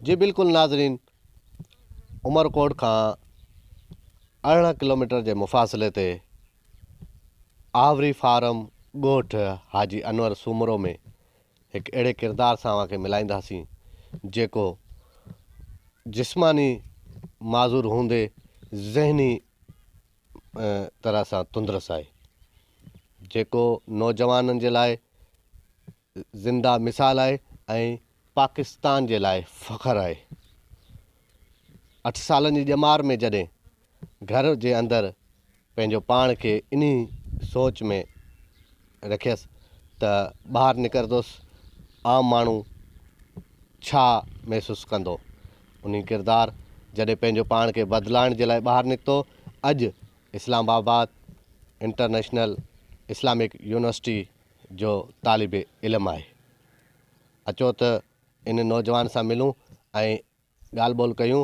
जी बिल्कुल नाज़रीन, उमरकोट खां 18 किलोमीटर जे मुफ़ासिले ते आवरी फार्म ॻोठ हाजी अनवर सूमरो में हिकु अहिड़े किरदार सां अव्हांखे मिलाईंदासीं जेको जिस्मानी माज़ूर हूंदे ज़हनी तरह सां तुंदरस आहे, जेको नौजवाननि जे लाइ ज़िंदा मिसाल आहे ऐं पाकिस्तान जे लाइ फ़ख़्रु आहे। 8 सालनि जी ॼमार में जॾहिं घर जे अंदरि पंहिंजो पाण खे इन्ही सोच में रखियसि त ॿाहिरि निकिरंदुसि आम माण्हू छा महसूसु कंदो। उन किरदारु जॾहिं पंहिंजो पाण खे बदिलाइण जे लाइ ॿाहिरि निकितो, अॼु इस्लामाबाद इंटरनेशनल इस्लामिक यूनिवर्सिटी जो तालिबे इल्मु आहे। अचो त इन नौजवान सां मिलूं ऐं ॻाल्हि ॿोल कयूं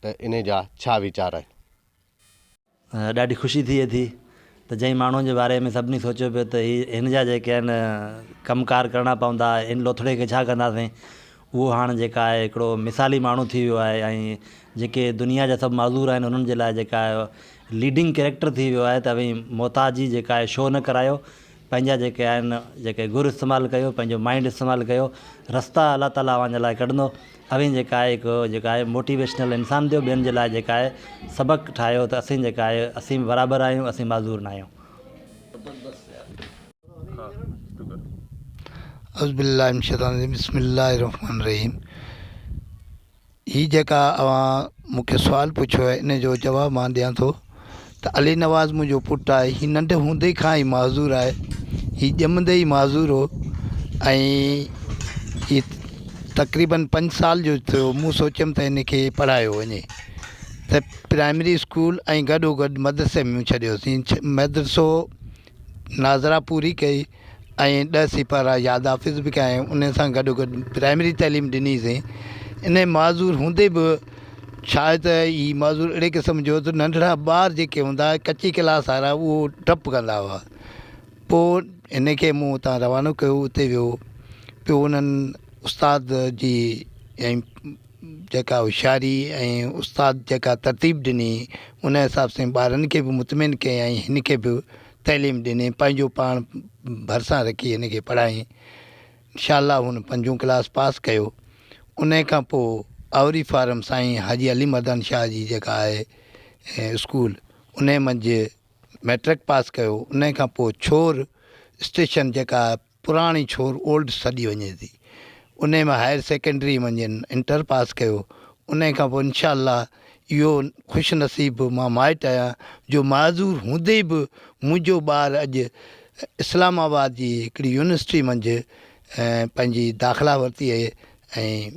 त इन जा छा वीचार आहिनि। ॾाढी ख़ुशी थिए थी त जंहिं माण्हुनि जे बारे में सभिनी सोचियो पियो त हिन जा जेके आहिनि कमकार करणा पवंदा, इन लोथड़े खे छा कंदासीं, उहो हाणे जेका आहे हिकिड़ो मिसाली माण्हू थी वियो आहे। ऐं जेके दुनिया जा सभु माज़ूर आहिनि उन्हनि जे लाइ जेका आहे लीडिंग कैरेक्टर थी वियो आहे त भई मोहताजी जेका आहे शो न करायो, पंहिंजा जेके आहिनि जेके गुर इस्तेमालु कयो, पंहिंजो माइंड इस्तेमालु कयो, रस्ता अलाह ताला अव्हांजे लाइ कढंदो। अवी जेका आहे हिकु जेका आहे मोटिवेशनल इंसान थियो, ॿियनि जे लाइ जेका आहे सबक़ु ठाहियो त असीं जेका आहे असीं बराबरि आहियूं, असीं माज़ूर न आहियूं। बिस्मिल्लाहिर्रहमानिर्रहीम। ही जेका अव्हां मूंखे सुवाल पुछियो आहे, इन जो जवाबु मां ॾियां थो त अली नवाज़ मुंहिंजो पुटु आहे। ही नंढे हूंदे खां ई माज़ूर आहे, ही ॼमंदे ई माज़ूर हो ऐं ही तक़रीबन 5 साल जो थियो। मूं सोचियमि त हिनखे पढ़ायो वञे त प्राइमरी स्कूल ऐं गॾोगॾु मदरसे में छॾियोसीं। मदरसो नाज़रा पूरी कई ऐं 10 सिपारा यादि हाफ़िज़ बि कया ऐं उन सां गॾोगॾु प्राइमरी तइलीम ॾिनीसीं। इन माज़ूर हूंदे बि शायदि ही माज़ूर अहिड़े क़िस्म जो त नंढड़ा ॿार जेके हूंदा कची क्लास वारा उहो डपु कंदा हुआ। पोइ हिनखे मूं हुतां रवानो कयो, उते वियो पियो उन्हनि उस्ताद जी ऐं जेका होशियारी ऐं उस्ताद जेका तरतीब ॾिनी उन हिसाब सां ॿारनि खे बि मुतमिन कयईं ऐं हिन खे बि तइलीम ॾिनी, पंहिंजो पाण भरिसां रखी हिन खे पढ़ाई। इंशाअल्लाह हुन 5वीं क्लास पास कयो। उन खां पोइ आवरी फारम साईं हाजी अली मर्दान शाह जी जेका आहे स्कूल उन मंझि मैट्रिक पास कयो। उन खां पोइ छोर स्टेशन जेका पुराणी छोर ओल्ड सॾी वञे थी, उन में हायर सेकेंडरी मंझि इंटर पास कयो। उन खां पोइ इंशाअल्लाह इहो ख़ुशि नसीबु मां माइटु आहियां जो माज़ूर हूंदे बि मुंहिंजो ॿारु अॼु इस्लामाबाद जी हिकिड़ी यूनिवर्सिटी मंझि पंहिंजी दाख़िला वरिती आहे ऐं